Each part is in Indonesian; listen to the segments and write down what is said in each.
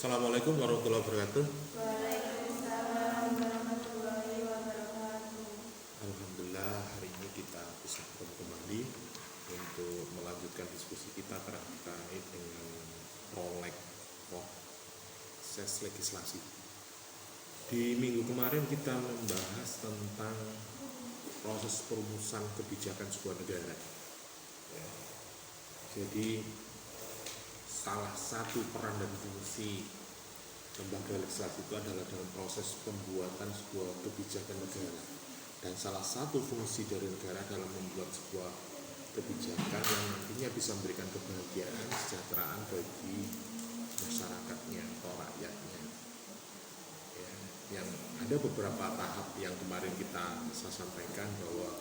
Assalamualaikum warahmatullahi wabarakatuh. Waalaikumsalam warahmatullahi wabarakatuh. Alhamdulillah hari ini kita bisa ketemu kembali untuk melanjutkan diskusi kita terkait dengan proleg proses legislasi. Di minggu kemarin kita membahas tentang proses perumusan kebijakan sebuah negara. Ya. Jadi salah satu peran dan fungsi lembaga legislasi itu adalah dalam proses pembuatan sebuah kebijakan negara, dan salah satu fungsi dari negara adalah membuat sebuah kebijakan yang nantinya bisa memberikan kebahagiaan, kesejahteraan bagi masyarakatnya atau rakyatnya. Ya, yang ada beberapa tahap yang kemarin saya sampaikan bahwa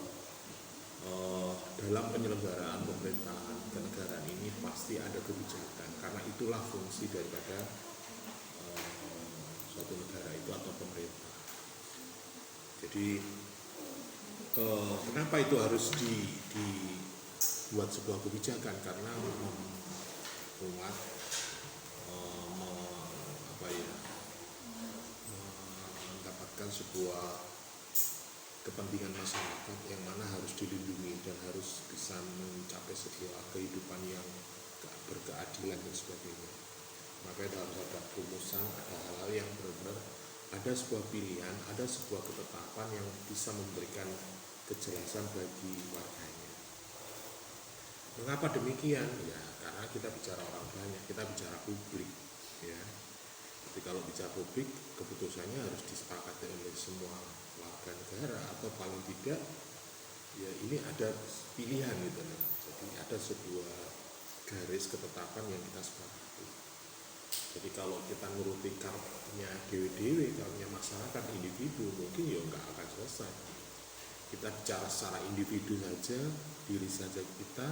dalam penyelenggaraan pemerintahan kenegaraan ini pasti ada kebijakan, karena itulah fungsi daripada suatu negara itu atau pemerintah. Jadi kenapa itu harus dibuat sebuah kebijakan? Karena membuat mendapatkan sebuah kepentingan masyarakat yang mana harus dilindungi dan harus bisa mencapai sebuah kehidupan yang berkeadilan dan sebagainya. Maka itu harus ada perumusan, ada hal-hal yang benar-benar ada sebuah pilihan, ada sebuah ketetapan yang bisa memberikan kejelasan bagi warganya. Mengapa demikian? Ya karena kita bicara orang banyak, kita bicara publik, ya. Jadi kalau bicara publik, keputusannya harus disepakati oleh semua warga negara, atau paling tidak ya ini ada pilihan gitu. Jadi ada sebuah garis ketetapan yang kita sepakati. Jadi kalau kita nuruti karepnya dewe-dewe, karepnya masyarakat individu, mungkin ya nggak akan selesai. Kita bicara secara individu saja, diri saja kita,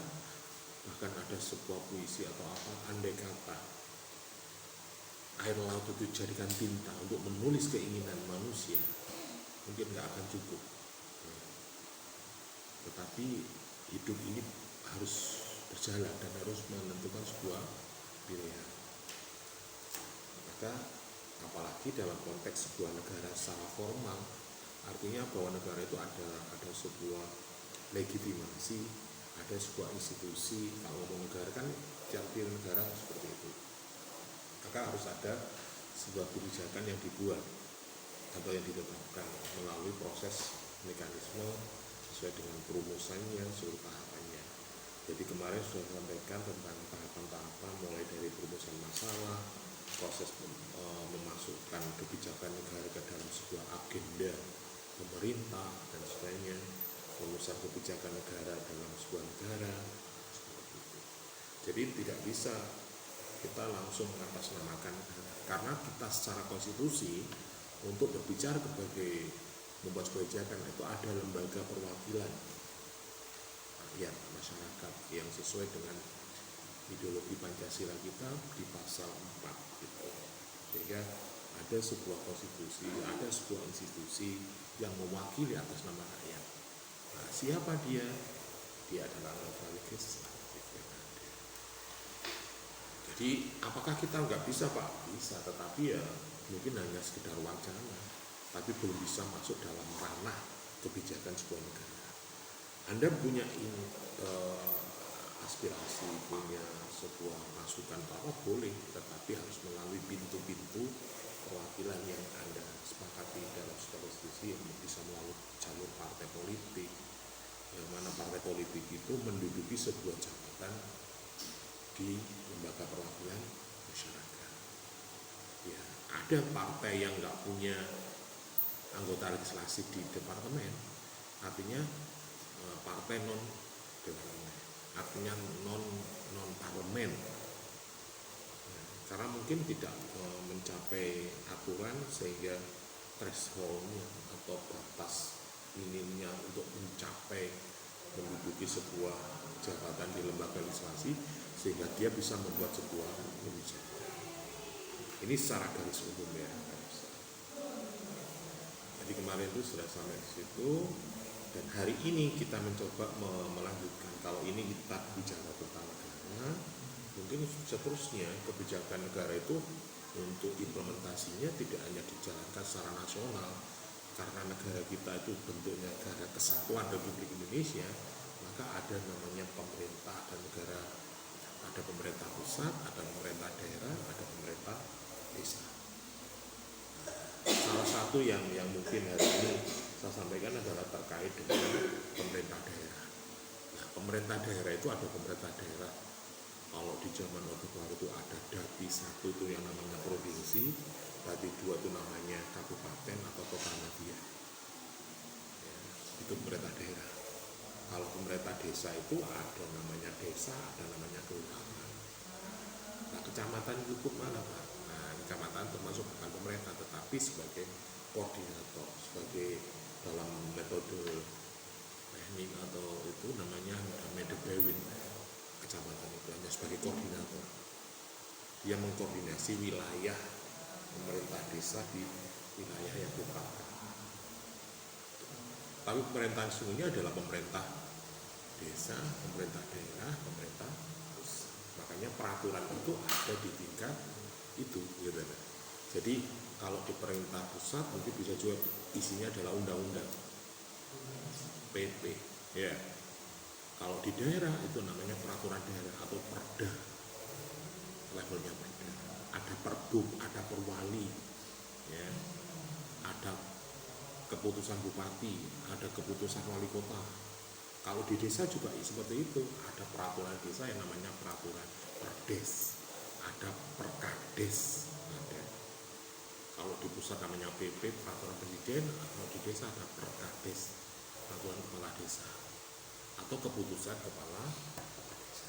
bahkan ada sebuah puisi atau apa, andai kata air laut itu dijadikan tinta untuk menulis keinginan manusia, mungkin nggak akan cukup. Tetapi hidup ini harus berjalan dan harus menentukan sebuah pilihan. Maka apalagi dalam konteks sebuah negara secara formal, artinya bahwa negara itu ada sebuah legitimasi, ada sebuah institusi. Kalau ngomong negara kan arti negara seperti itu. Maka harus ada sebuah kebijakan yang dibuat atau yang ditetapkan melalui proses mekanisme sesuai dengan perumusannya, seluruh tahapannya. Jadi kemarin sudah sampaikan tentang tahapan-tahapan mulai dari perumusan masalah, proses memasukkan kebijakan negara ke dalam sebuah agenda pemerintah dan sebagainya, perumusan kebijakan negara dalam sebuah negara, seperti itu. Jadi tidak bisa kita langsung mengatasnamakan negara, karena kita secara konstitusi untuk berbicara sebagai membuat kebijakan itu ada lembaga perwakilan rakyat masyarakat yang sesuai dengan ideologi Pancasila kita di pasal 4 gitu. Sehingga ada sebuah konstitusi, ada sebuah institusi yang mewakili atas nama rakyat. Nah, siapa dia? Dia adalah lembaga legislatif yang ada. Jadi apakah kita nggak bisa, Pak? Bisa, tetapi ya mungkin hanya sekedar wacana, tapi belum bisa masuk dalam ranah kebijakan sebuah negara. Anda punya aspirasi, punya sebuah masukan apa boleh, tetapi harus melalui pintu-pintu perwakilan yang Anda sepakati dalam sebuah konstitusi, yang bisa melalui jalur partai politik, yang mana partai politik itu menduduki sebuah jabatan di lembaga perwakilan masyarakat. Ya, ada partai yang nggak punya anggota legislasi di departemen, artinya partai non departemen, artinya non parlemen, karena mungkin tidak mencapai aturan sehingga thresholdnya atau batas minimnya untuk mencapai menduduki sebuah jabatan di lembaga legislasi sehingga dia bisa membuat sebuah kebijakan. Ini secara garis umum ya. Jadi kemarin itu sudah sampai di situ, dan hari ini kita mencoba melanjutkan. Kalau ini kita bicara tentang negara, mungkin seterusnya kebijakan negara itu untuk implementasinya tidak hanya dijalankan secara nasional, karena negara kita itu bentuknya negara kesatuan Republik Indonesia, maka ada namanya pemerintah dan negara, ada pemerintah pusat, ada pemerintah daerah, ada pemerintah desa. Salah satu yang mungkin hari ini saya sampaikan adalah terkait dengan pemerintah daerah. Nah, pemerintah daerah itu ada pemerintah daerah. Kalau di zaman Orde Baru itu ada Dati 1 itu yang namanya provinsi, Dati 2 itu namanya kabupaten atau kota media. Ya, itu pemerintah daerah. Kalau pemerintah desa itu ada namanya desa, ada namanya kelurahan. Nah, kecamatan itu mana Pak? Nah, kecamatan termasuk bukan pemerintah, tetapi sebagai koordinator, sebagai dalam metode teknik atau itu namanya Medebewin. Kecamatan itu hanya sebagai koordinator. Dia mengkoordinasi wilayah pemerintah desa di wilayah yang ditetapkan. Tapi pemerintahan sesungguhnya adalah pemerintah desa, pemerintah daerah, pemerintah pusat. Makanya peraturan itu ada di tingkat itu, gitu. Jadi kalau di pemerintah pusat mungkin bisa juga isinya adalah undang-undang, PP, ya. Kalau di daerah itu namanya peraturan daerah atau perda, levelnya perda. Ada perbuk, ada perwali, ya. Ada keputusan bupati, ada keputusan wali kota. Kalau di desa juga seperti itu, ada peraturan desa yang namanya peraturan perdes, ada perkades, ada. Kalau di pusat namanya PP, peraturan presiden, atau di desa ada perkades, peraturan kepala desa, atau keputusan kepala desa.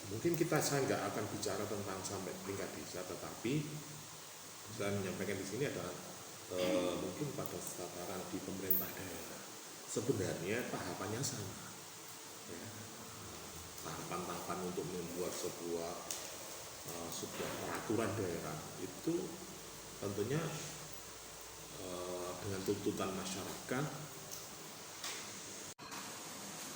Mungkin saya nggak akan bicara tentang sampai tingkat desa, tetapi saya menyampaikan di sini adalah mungkin pada tataran di pemerintah daerah sebenarnya tahapannya sama, ya. Tahapan-tahapan untuk membuat sebuah peraturan daerah itu tentunya dengan tuntutan masyarakat,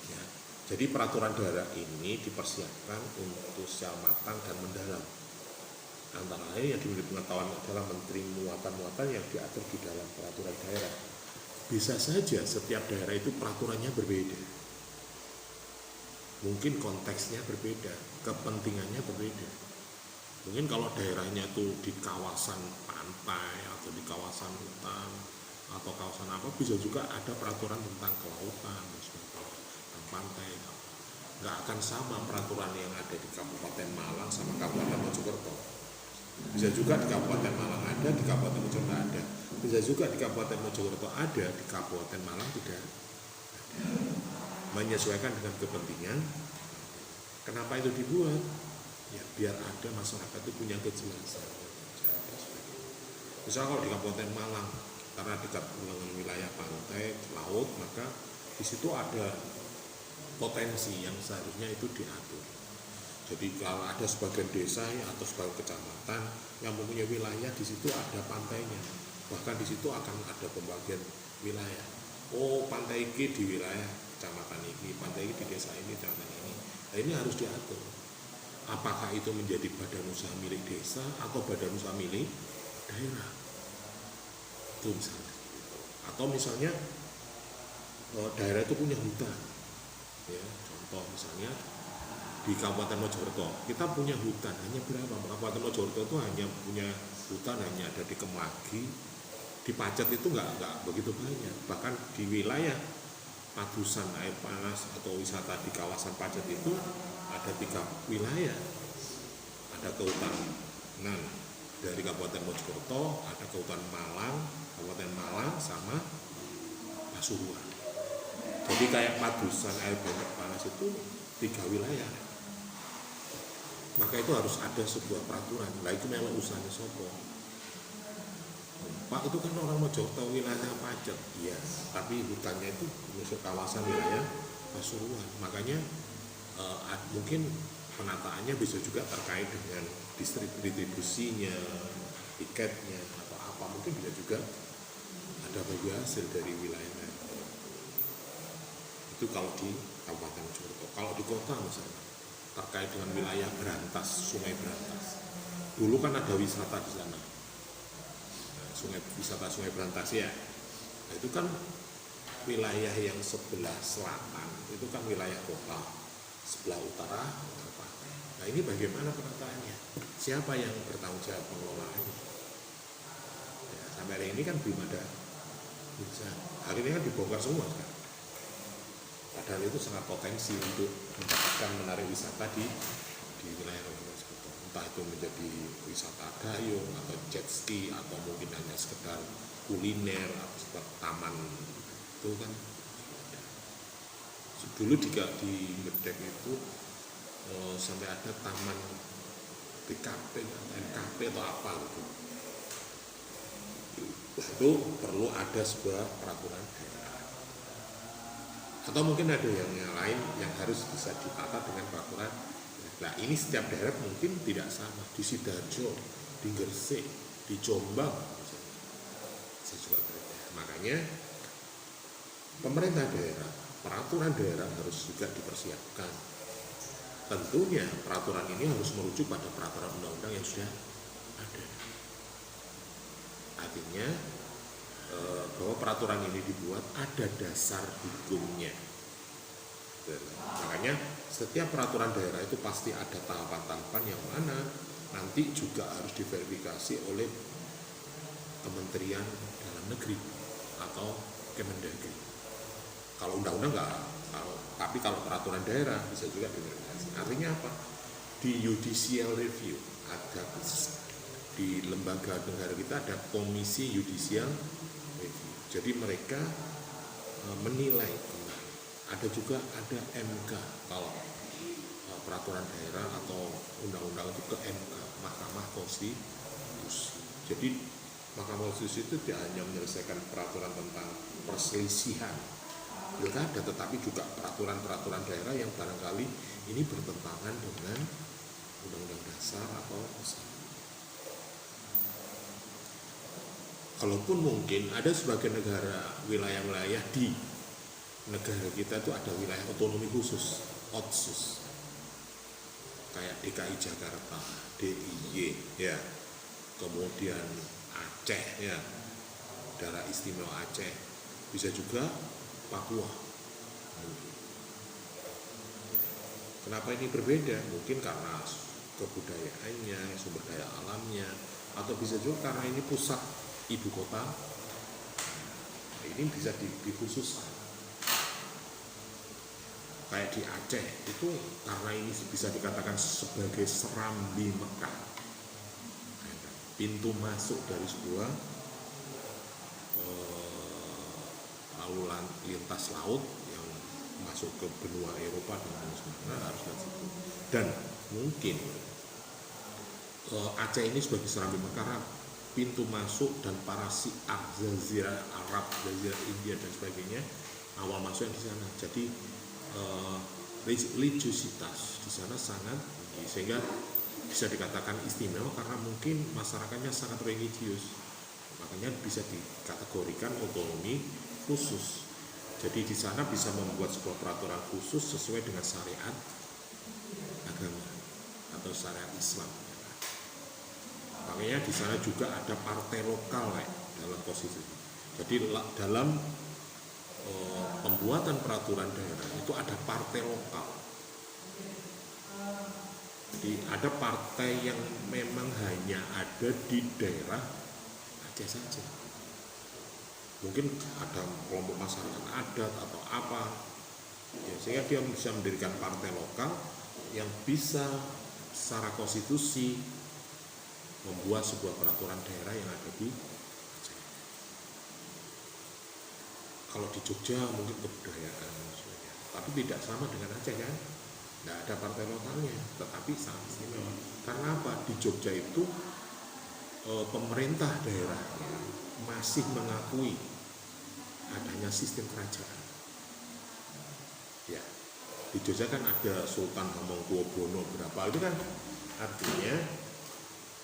ya. Jadi peraturan daerah ini dipersiapkan untuk secara matang dan mendalam. Antara lain yang diberi pengetahuan adalah menteri muatan-muatan yang diatur di dalam peraturan daerah. Bisa saja setiap daerah itu peraturannya berbeda. Mungkin konteksnya berbeda, kepentingannya berbeda. Mungkin kalau daerahnya itu di kawasan pantai atau di kawasan hutan atau kawasan apa, bisa juga ada peraturan tentang kelautan dan sebagainya, tentang pantai. Nggak akan sama peraturan yang ada di Kabupaten Malang sama Kabupaten Mojokerto. Bisa juga di Kabupaten Malang ada, di Kabupaten Mojokerto ada. Bisa juga di Kabupaten Mojokerto ada, di Kabupaten Malang tidak ada. Menyesuaikan dengan kepentingan. Kenapa itu dibuat? Ya biar ada masyarakat itu punya kejelasan. Misalnya kalau di Kabupaten Malang, karena dekat dengan wilayah pantai, laut, maka di situ ada potensi yang seharusnya itu diatur. Jadi kalau ada sebagian desa atau sebagian kecamatan yang mempunyai wilayah, di situ ada pantainya, bahkan di situ akan ada pembagian wilayah. Oh, pantai ini di wilayah kecamatan ini, pantai ini di desa ini, kecamatan ini. Nah, ini harus diatur. Apakah itu menjadi badan usaha milik desa atau badan usaha milik daerah? Itu misalnya. Atau misalnya daerah itu punya hutan. Ya, contoh misalnya di Kabupaten Mojokerto, kita punya hutan hanya berapa? Kabupaten Mojokerto itu hanya punya hutan hanya ada di Kemagi, di Pacet itu nggak begitu banyak. Bahkan di wilayah Padusan air panas atau wisata di kawasan Pacet itu ada 3 wilayah. Ada kehutanan dari Kabupaten Mojokerto, ada kehutanan Malang, Kabupaten Malang sama Pasuruan. Jadi kayak Padusan air panas itu 3 wilayah. Maka itu harus ada sebuah peraturan. Lah itu memang usahanya sopo. Pak itu kan orang Mojokerto wilayah Pacet, iya. Tapi hutannya itu masuk kawasan wilayah Pasuruan. Makanya mungkin penataannya bisa juga terkait dengan distribusinya, tiketnya atau apa. Mungkin bisa juga ada bagi hasil dari wilayah. Itu kalau di Kabupaten Mojokerto. Kalau di kota misalnya terkait dengan wilayah Brantas, Sungai Brantas. dulu kan ada wisata di sana, wisata Sungai Berantas ya. Nah, itu kan wilayah yang sebelah selatan itu kan wilayah kota, sebelah utara apa. Nah ini bagaimana penataannya? Siapa yang bertanggung jawab pengelolaannya? Ya, sampai hari ini kan belum ada. Bisa. Hari ini kan dibongkar semua kan. Padahal itu sangat potensi untuk mendapatkan menarik wisata di wilayah Kabupaten Sekuto. Entah itu menjadi wisata dayung atau jet ski atau mungkin hanya sekedar kuliner atau sekedar taman itu kan. Dulu di Gedek itu sampai ada taman BKP, NKP atau apa gitu. Itu perlu ada sebuah peraturan daerah. Atau mungkin ada yang lain yang harus bisa ditata dengan peraturan. Nah ini setiap daerah mungkin tidak sama. Di Sidoarjo, di Gresik, di Jombang, saya juga berbeda. Makanya pemerintah daerah, peraturan daerah harus juga dipersiapkan. Tentunya peraturan ini harus merujuk pada peraturan undang-undang yang sudah ada. Artinya bahwa peraturan ini dibuat ada dasar hukumnya. Makanya setiap peraturan daerah itu pasti ada tahapan-tahapan yang mana nanti juga harus diverifikasi oleh Kementerian Dalam Negeri atau Kemendagri. Kalau undang-undang enggak, tapi kalau peraturan daerah bisa juga diverifikasi. Artinya apa? Di judicial review ada di lembaga negara kita ada komisi judicial review. Jadi mereka menilai. Ada juga ada MK kalau peraturan daerah atau undang-undang itu ke MK, Mahkamah Konstitusi. Jadi Mahkamah Konstitusi itu tidak hanya menyelesaikan peraturan tentang perselisihan pilkada, tetapi juga peraturan-peraturan daerah yang barangkali ini bertentangan dengan Undang-Undang Dasar atau kalaupun mungkin ada sebagian negara, wilayah-wilayah di negara kita itu ada wilayah otonomi khusus, OTSUS, kayak DKI Jakarta, DIY, ya, kemudian Aceh, ya, daerah istimewa Aceh, bisa juga Papua. Kenapa ini berbeda? Mungkin karena kebudayaannya, sumber daya alamnya, atau bisa juga karena ini pusat ibu kota. Ini bisa dikhususkan. Kayak di Aceh itu karena ini bisa dikatakan sebagai serambi Mekah, pintu masuk dari sebuah lalu lintas laut yang masuk ke benua Eropa dan sebagainya harus dari situ. Dan mungkin Aceh ini sebagai serambi Mekah, pintu masuk dan para Syiah Jazirah Arab, Jazirah India dan sebagainya awal masuk di sana. Jadi religiositas di sana sangat tinggi, sehingga bisa dikatakan istimewa karena mungkin masyarakatnya sangat religius, makanya bisa dikategorikan otonomi khusus. Jadi di sana bisa membuat sebuah peraturan khusus sesuai dengan syariat agama atau syariat Islam. Makanya di sana juga ada partai lokal dalam konstitusi. Jadi dalam pembuatan peraturan daerah itu ada partai lokal. Jadi ada partai yang memang hanya ada di daerah Aceh saja. Mungkin ada kelompok masyarakat adat atau apa, ya, sehingga dia bisa mendirikan partai lokal yang bisa secara konstitusi membuat sebuah peraturan daerah yang ada di Aceh. Kalau di Jogja mungkin kebudayaan sebenarnya, tapi tidak sama dengan Aceh kan, tidak ada partai lokalnya, tetapi sangat istimewa. Karena apa? Di Jogja itu pemerintah daerah masih mengakui adanya sistem kerajaan. Ya, di Jogja kan ada Sultan Hamengkubuwono berapa, itu kan artinya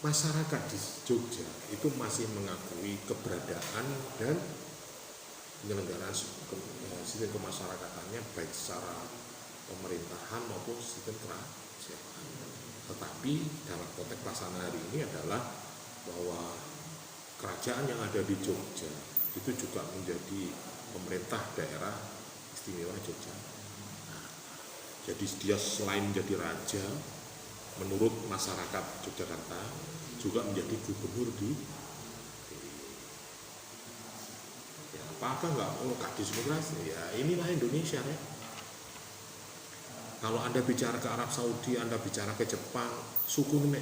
masyarakat di Jogja itu masih mengakui keberadaan dan penyelenggaraan sistem kemasyarakatannya baik secara pemerintahan maupun sistem kerajaan. Tetapi dalam konteks pelaksanaan hari ini adalah bahwa kerajaan yang ada di Jogja itu juga menjadi pemerintah daerah istimewa Jogja. Nah, jadi dia selain menjadi raja, menurut masyarakat Yogyakarta juga menjadi gubernur di ya, apa nggak kadis demokrasi ya, inilah Indonesia ya. Kalau Anda bicara ke Arab Saudi, Anda bicara ke Jepang, suku ini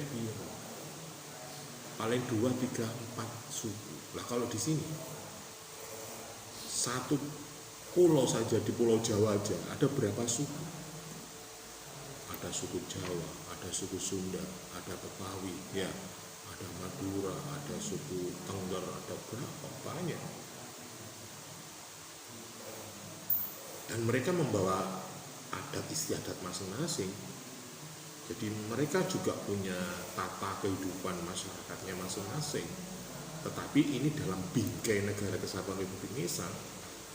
paling 2, 3, 4 suku. Lah kalau di sini satu pulau saja, di Pulau Jawa aja ada berapa suku? Ada suku Jawa, ada suku Sunda, ada Betawi, ya, ada Madura, ada suku Tengger, ada berapa banyak. Dan mereka membawa adat istiadat masing-masing. Jadi mereka juga punya tata kehidupan masyarakatnya masing-masing. Tetapi ini dalam bingkai Negara Kesatuan Republik Indonesia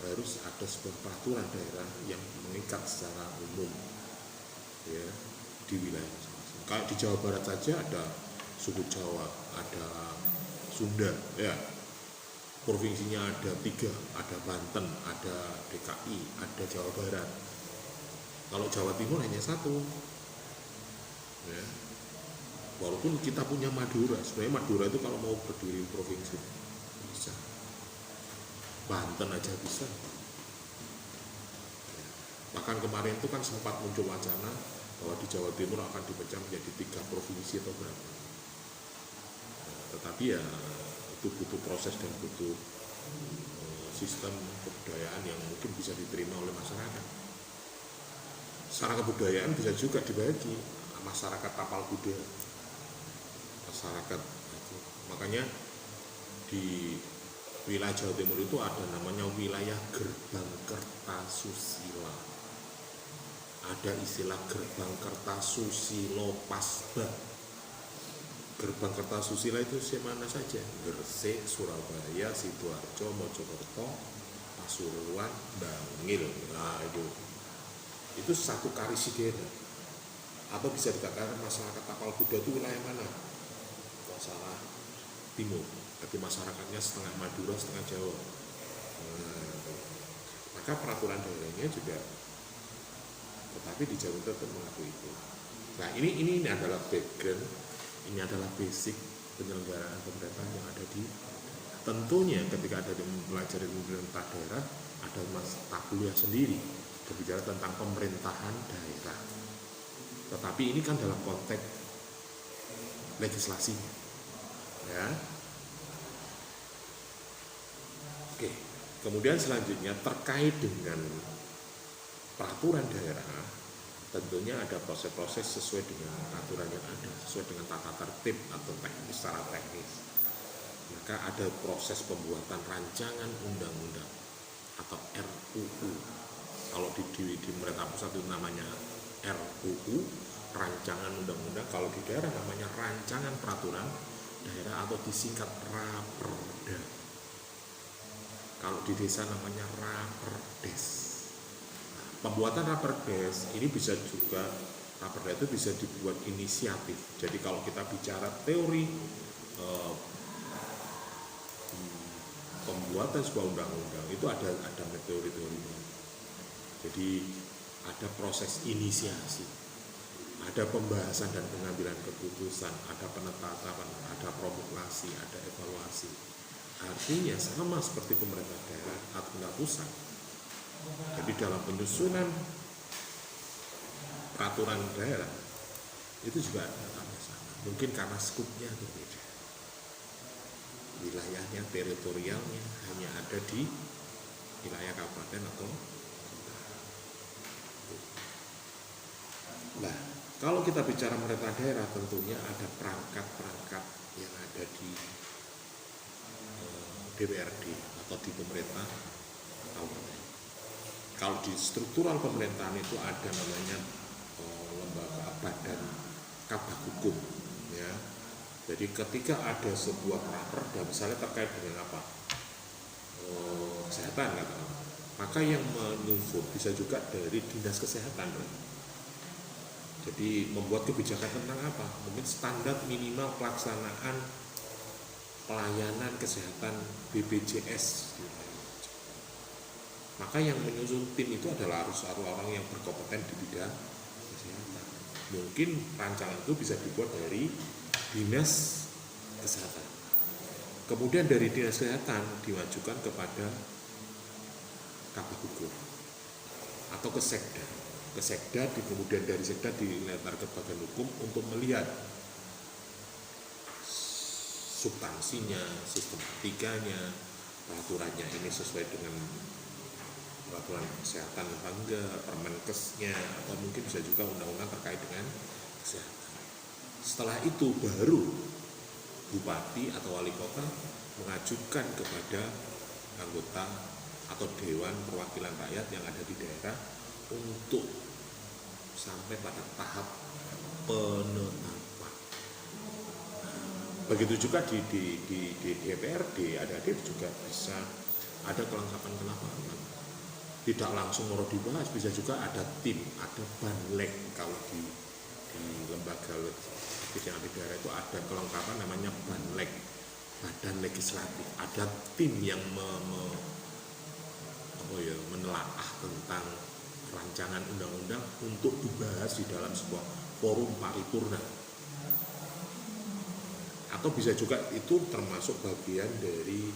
harus ada sebuah peraturan daerah yang mengikat secara umum ya di wilayah masing-masing. Kayak di Jawa Barat saja ada suku Jawa, ada Sunda ya. Provinsinya ada 3, ada Banten, ada DKI, ada Jawa Barat. Kalau Jawa Timur hanya 1 ya. Walaupun kita punya Madura, sebenarnya Madura itu kalau mau berdiri provinsi bisa, Banten aja bisa ya. Bahkan kemarin itu kan sempat muncul wacana bahwa di Jawa Timur akan dipecah menjadi 3 provinsi atau berapa nah, tetapi ya itu butuh proses dan butuh sistem kebudayaan yang mungkin bisa diterima oleh masyarakat. Secara kebudayaan bisa juga dibagi masyarakat tapal kuda, masyarakat itu. Makanya di wilayah Jawa Timur itu ada namanya wilayah Gerbang Kertasusila. Ada istilah Gerbang Kertasusilo Pasba. Gerbang Kertasusila itu mana saja? Gresik, Surabaya, Sidoarjo, Mojokerto, Pasuruan, Bangil. Nah itu satu karisidena. Atau bisa dikatakan masyarakat tapal kuda itu wilayah mana? Masalah timur. Jadi masyarakatnya setengah Madura, setengah Jawa. Nah, maka peraturan daerahnya juga, tetapi di Jawa tetap mengakui itu. Nah ini adalah background, ini adalah basic penyelenggaraan pemerintahan yang ada di. Tentunya ketika ada yang mempelajari pemerintah daerah, ada mata kuliah sendiri berbicara tentang pemerintahan daerah. Tetapi ini kan dalam konteks legislasinya, ya. Oke, kemudian selanjutnya terkait dengan peraturan daerah, tentunya ada proses-proses sesuai dengan aturan yang ada, sesuai dengan tata tertib atau teknis, secara teknis. Maka ada proses pembuatan rancangan undang-undang atau RUU. Kalau di pemerintah pusat itu namanya RUU, rancangan undang-undang. Kalau di daerah namanya rancangan peraturan daerah atau disingkat Raperda. Kalau di desa namanya Raperdes. Nah, pembuatan Raperdes ini bisa juga, Raperda itu bisa dibuat inisiatif. Jadi kalau kita bicara teori pembuatan sebuah undang-undang itu ada teori-teorinya. Jadi ada proses inisiasi, ada pembahasan dan pengambilan keputusan, ada penetapan, ada promulgasi, ada evaluasi. Artinya sama seperti pemerintah daerah atau pemerintah pusat. Jadi dalam penyusunan peraturan daerah itu juga ada tahap sama. Mungkin karena skupnya berbeda, wilayahnya, teritorialnya hanya ada di wilayah kabupaten atau. Nah, kalau kita bicara pemerintah daerah, tentunya ada perangkat-perangkat yang ada di DPRD atau di pemerintah kabupaten. Kalau di struktural pemerintahan itu ada namanya lembaga badan kabah hukum, ya. Jadi ketika ada sebuah raperda, misalnya terkait dengan apa, kesehatan, maka yang menyusun bisa juga dari dinas kesehatan. Jadi membuat kebijakan tentang apa? Mungkin standar minimal pelaksanaan pelayanan kesehatan BPJS. Maka yang menyusun tim itu adalah harus orang yang berkompeten di bidang kesehatan. Mungkin rancangan itu bisa dibuat dari dinas kesehatan. Kemudian dari dinas kesehatan dimajukan kepada Kabag Hukum atau ke Sekda. Ke Sekda, kemudian dari Sekda diletar ke Badan Hukum untuk melihat substansinya, sistematikanya, peraturannya ini sesuai dengan peraturan kesehatan apa enggak, Permenkesnya, atau mungkin bisa juga undang-undang terkait dengan kesehatan. Setelah itu baru bupati atau wali kota mengajukan kepada anggota atau dewan perwakilan rakyat yang ada di daerah untuk sampai pada tahap penetapan. Begitu juga di DPRD, adik-adik juga bisa ada kelengkapan ke lapangan. Tidak langsung mau dibahas, bisa juga ada tim, ada banlek. Kalau di lembaga yang di daerah itu ada kelengkapan namanya banlek, badan legislatif. Ada tim yang menelaah tentang rancangan undang-undang untuk dibahas di dalam sebuah forum paripurna. Atau bisa juga itu termasuk bagian dari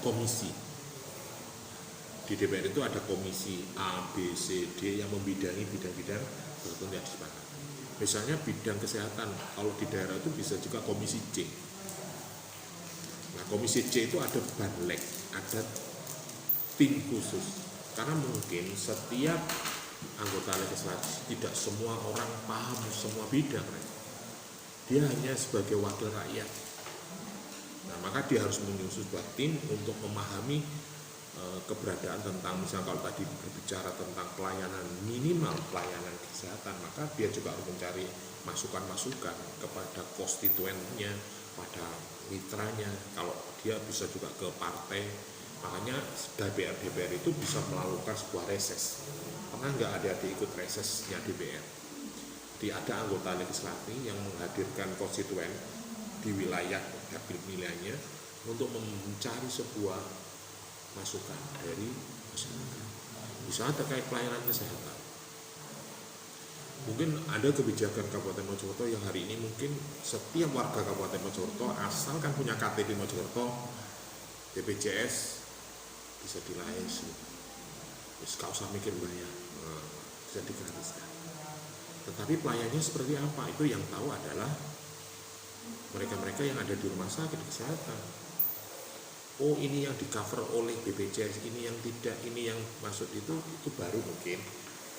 komisi. Di DPR itu ada komisi A, B, C, D yang membidangi bidang-bidang tertentu yang disepakati. Misalnya bidang kesehatan, kalau di daerah itu bisa juga komisi C. Nah, komisi C itu ada banlek, ada tim khusus. Karena mungkin setiap anggota legislatif tidak semua orang paham semua bidang. Dia hanya sebagai wakil rakyat. Nah, maka dia harus menyusun sebuah tim untuk memahami keberadaan tentang, misalnya kalau tadi berbicara tentang pelayanan minimal, pelayanan kesehatan, maka dia juga harus mencari masukan-masukan kepada konstituennya, pada mitranya. Kalau dia bisa juga ke partai, makanya DPR itu bisa melakukan sebuah reses. Pernah nggak adik-adik ikut resesnya DPR? Jadi ada anggota legislatif yang menghadirkan konstituen di wilayah dapil pemilihannya untuk mencari sebuah masukan dari masyarakat, misalnya terkait pelayanan kesehatan. Mungkin ada kebijakan Kabupaten Mojokerto yang hari ini mungkin setiap warga Kabupaten Mojokerto asalkan punya KTP Mojokerto, BPJS bisa dilayani, terus gak usah mikir bayar, bisa digratiskan. Tetapi pelayanannya seperti apa? Itu yang tahu adalah mereka-mereka yang ada di rumah sakit kesehatan. Oh, ini yang di cover oleh BPJS, ini yang tidak, ini yang masuk itu baru mungkin.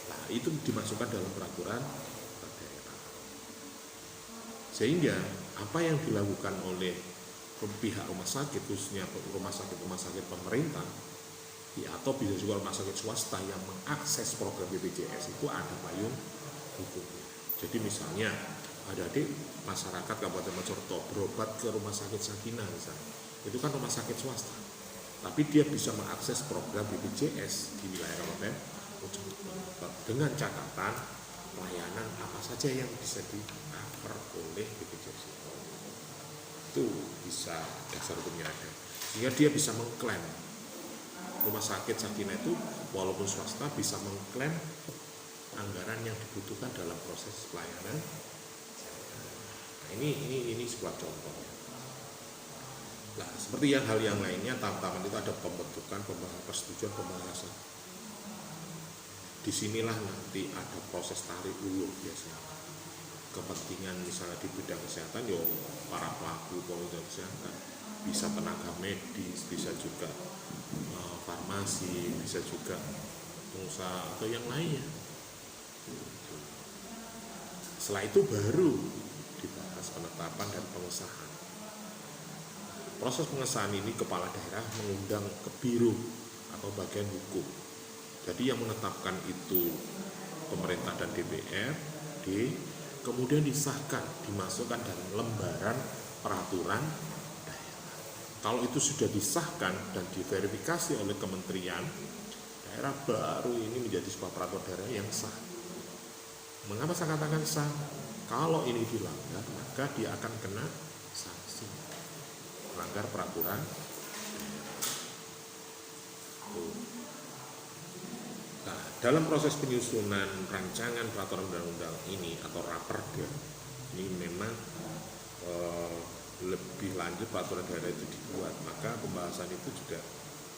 Nah, itu dimasukkan dalam peraturan daerah. Sehingga apa yang dilakukan oleh pihak rumah sakit, khususnya rumah sakit pemerintah, atau bisa juga rumah sakit swasta yang mengakses program BPJS itu ada payung hukumnya. Jadi misalnya adik-adik masyarakat Kabupaten Mojokerto berobat ke rumah sakit Sakinah misalnya, itu kan rumah sakit swasta, tapi dia bisa mengakses program BPJS di wilayah Kabupaten Mojokerto dengan catatan pelayanan apa saja yang bisa di-cover oleh BPJS. Itu bisa dasar hukumnya ada, sehingga dia bisa mengklaim. Rumah sakit Sakinah itu walaupun swasta bisa mengklaim anggaran yang dibutuhkan dalam proses pelayanan. Nah, ini sebuah contoh. Nah, seperti hal yang lainnya, tahap-tahapan itu ada pembentukan, persetujuan, pembahasan. Disinilah nanti ada proses tarik ulur biasanya. Kepentingan misalnya di bidang kesehatan, para pelaku politik kesehatan, bisa tenaga medis, bisa juga farmasi, bisa juga pengusaha atau yang lainnya. Setelah itu baru dibahas penetapan dan pengesahan. Proses pengesahan ini kepala daerah mengundang ke biro atau bagian hukum. Jadi yang menetapkan itu pemerintah dan DPRD, kemudian disahkan, dimasukkan dalam lembaran peraturan daerah. Kalau itu sudah disahkan dan diverifikasi oleh Kementerian daerah baru ini menjadi sebuah peraturan daerah yang sah. Mengapa saya katakan sah? Kalau ini dilanggar, maka dia akan kena sanksi melanggar peraturan. Nah, dalam proses penyusunan rancangan peraturan undang-undang ini atau raperda ini memang lebih lanjut peraturan daerah itu dibuat, maka pembahasan itu juga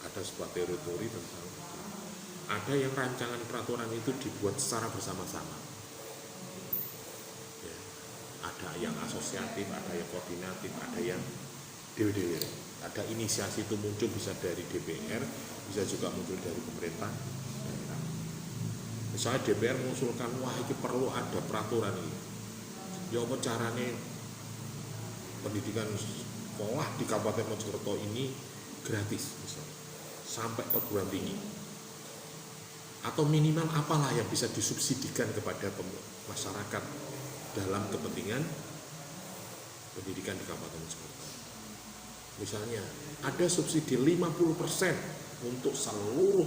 ada sebuah teori tentang ada yang rancangan peraturan itu dibuat secara bersama-sama ya, ada yang asosiatif, ada yang koordinatif, ada yang dewe-dewe, ada inisiasi itu muncul bisa dari DPR, bisa juga muncul dari pemerintah daerah. Misalnya DPR mengusulkan, wah ini perlu ada peraturan ini ya apa caranya pendidikan sekolah di Kabupaten Mojokerto ini gratis misalnya, sampai perguruan tinggi, atau minimal apalah yang bisa disubsidikan kepada masyarakat dalam kepentingan pendidikan di Kabupaten Mojokerto. Misalnya ada subsidi 50% untuk seluruh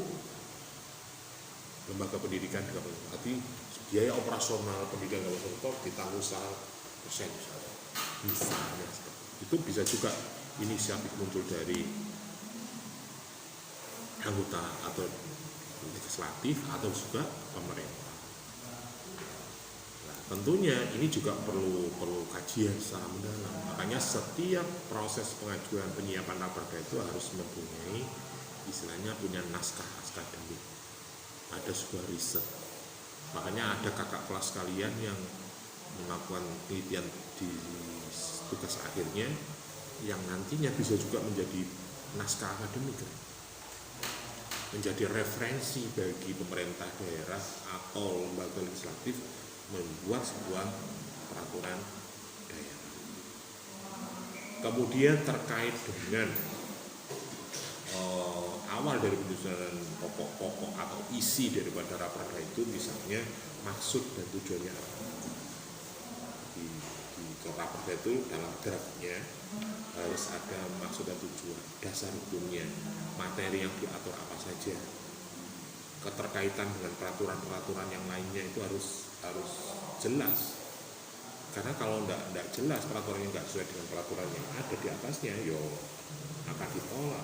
lembaga pendidikan di Kabupaten Mojokerto, arti biaya operasional pendidikan Kabupaten Mojokerto ditanggung 100% misalnya. Itu bisa juga inisiatif muncul dari anggota atau legislatif atau juga pemerintah. Nah, tentunya ini juga perlu kajian secara mendalam. Makanya setiap proses pengajuan penyiapan raperda itu harus mempunyai istilahnya punya naskah akademik, ada sebuah riset. Makanya ada kakak kelas kalian yang melakukan penelitian di tugas akhirnya yang nantinya bisa juga menjadi naskah akademik, menjadi referensi bagi pemerintah daerah atau lembaga legislatif membuat sebuah peraturan daerah. Kemudian terkait dengan awal dari penyusunan pokok-pokok atau isi daripada raperda itu, misalnya maksud dan tujuannya apa. Di raperda itu dalam draftnya harus ada maksud dan tujuan, dasar hukumnya, materi yang diatur apa saja, keterkaitan dengan peraturan-peraturan yang lainnya itu harus jelas. Karena kalau enggak jelas, peraturannya enggak sesuai dengan peraturan yang ada di atasnya, yo akan ditolak.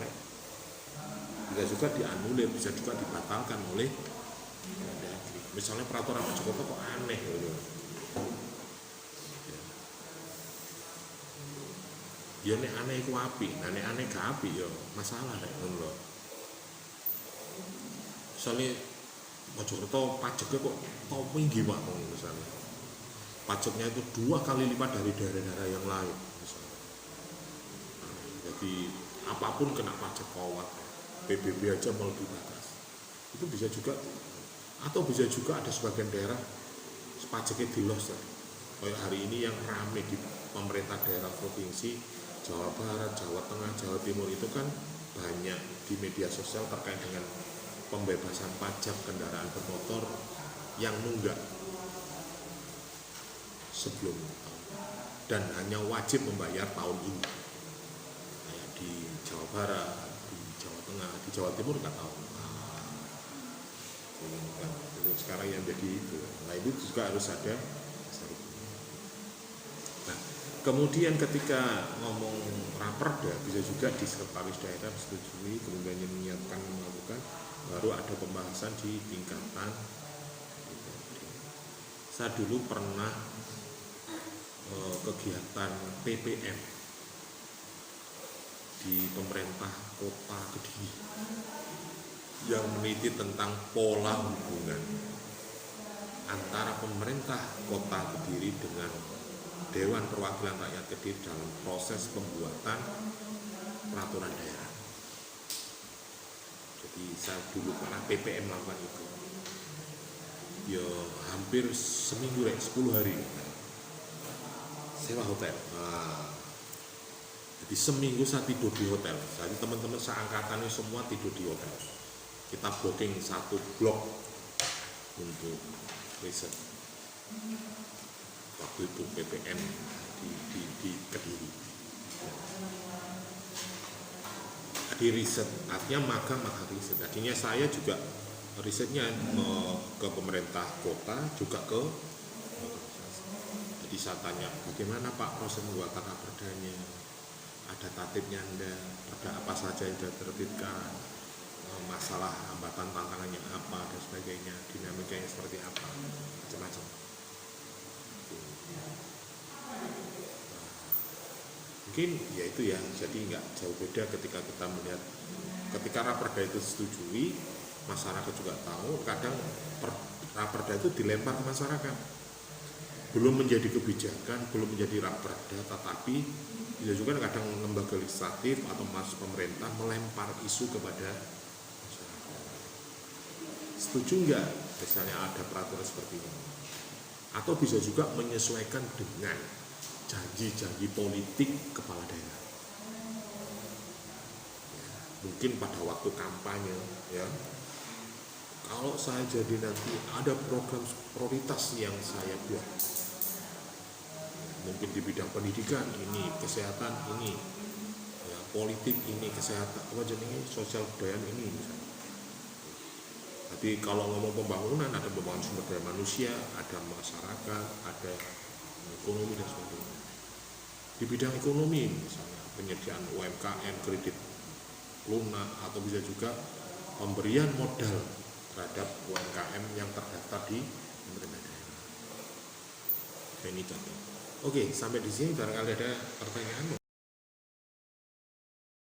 Bisa juga dianulir, bisa juga dibatalkan oleh Mendagri. Misalnya peraturan Mojokerto kok aneh gitu. Ya nek aneh iku apik, nah nek aneh gak apik ya masalah rek ngono lho. Misalnya Mojokerto pajaknya kok tinggi Pak misalnya. Pajaknya itu 2 kali lipat dari daerah-daerah yang lain misalnya. Jadi apapun kena pajak kawat, PBB aja melebihi batas. Itu bisa juga, atau bisa juga ada sebagian daerah pajaknya dilos ya. Kayak hari ini yang rame di pemerintah daerah provinsi Jawa Barat, Jawa Tengah, Jawa Timur itu kan banyak di media sosial terkait dengan pembebasan pajak kendaraan bermotor yang nunggak sebelum dan hanya wajib membayar tahun ini. Kayak di Jawa Barat, di Jawa Tengah, di Jawa Timur nggak tahu. Itu sekarang yang jadi itu. Nah itu juga harus ada. Kemudian ketika ngomong raperda bisa juga di sekretaris daerah disetujui, kemudian menyiapkan melakukan, baru ada pembahasan di tingkatan DPRD. Saya dulu pernah kegiatan PPM di pemerintah kota Kediri yang meneliti tentang pola hubungan antara pemerintah kota Kediri dengan Dewan Perwakilan Rakyat Kediri dalam proses pembuatan peraturan daerah. Jadi saya dulu pernah PPM melakukan itu. Ya hampir seminggu 10 hari sewa hotel. Jadi seminggu saya tidur di hotel. Jadi teman-teman seangkatannya semua tidur di hotel. Kita booking 1 blok untuk riset. Waktu itu PPM di Kediri. Di riset, artinya magang riset. Artinya saya juga risetnya ke pemerintah kota juga ke organisasi. Jadi saya tanya, bagaimana Pak proses pembuatan raperdanya? Ada tatipnya enggak? Ada apa saja yang sudah diterbitkan? Masalah hambatan tantangannya apa dan sebagainya, dinamikanya seperti apa, macam-macam. Mungkin ya itu ya, jadi nggak jauh beda ketika kita melihat ketika raperda itu disetujui, masyarakat juga tahu, kadang raperda itu dilempar ke masyarakat, belum menjadi kebijakan, belum menjadi raperda, tetapi bisa juga kadang lembaga legislatif atau pemerintah melempar isu kepada masyarakat. Setuju nggak misalnya ada peraturan seperti ini? Atau bisa juga menyesuaikan dengan janji-janji politik kepala daerah. Ya, mungkin pada waktu kampanye, ya, kalau saya jadi nanti ada program prioritas yang saya buat, mungkin di bidang pendidikan ini, kesehatan ini, ya, politik ini, kesehatan apa jenis sosial budaya ini misalnya. Tapi kalau ngomong pembangunan, ada pembangunan sumber daya manusia, ada masyarakat, ada ekonomi dan sebagainya. Di bidang ekonomi misalnya penyediaan UMKM, kredit lunak, atau bisa juga pemberian modal terhadap UMKM yang terdaftar di pemerintah daerah. Ini contoh. Oke, sampai di sini barangkali ada pertanyaan.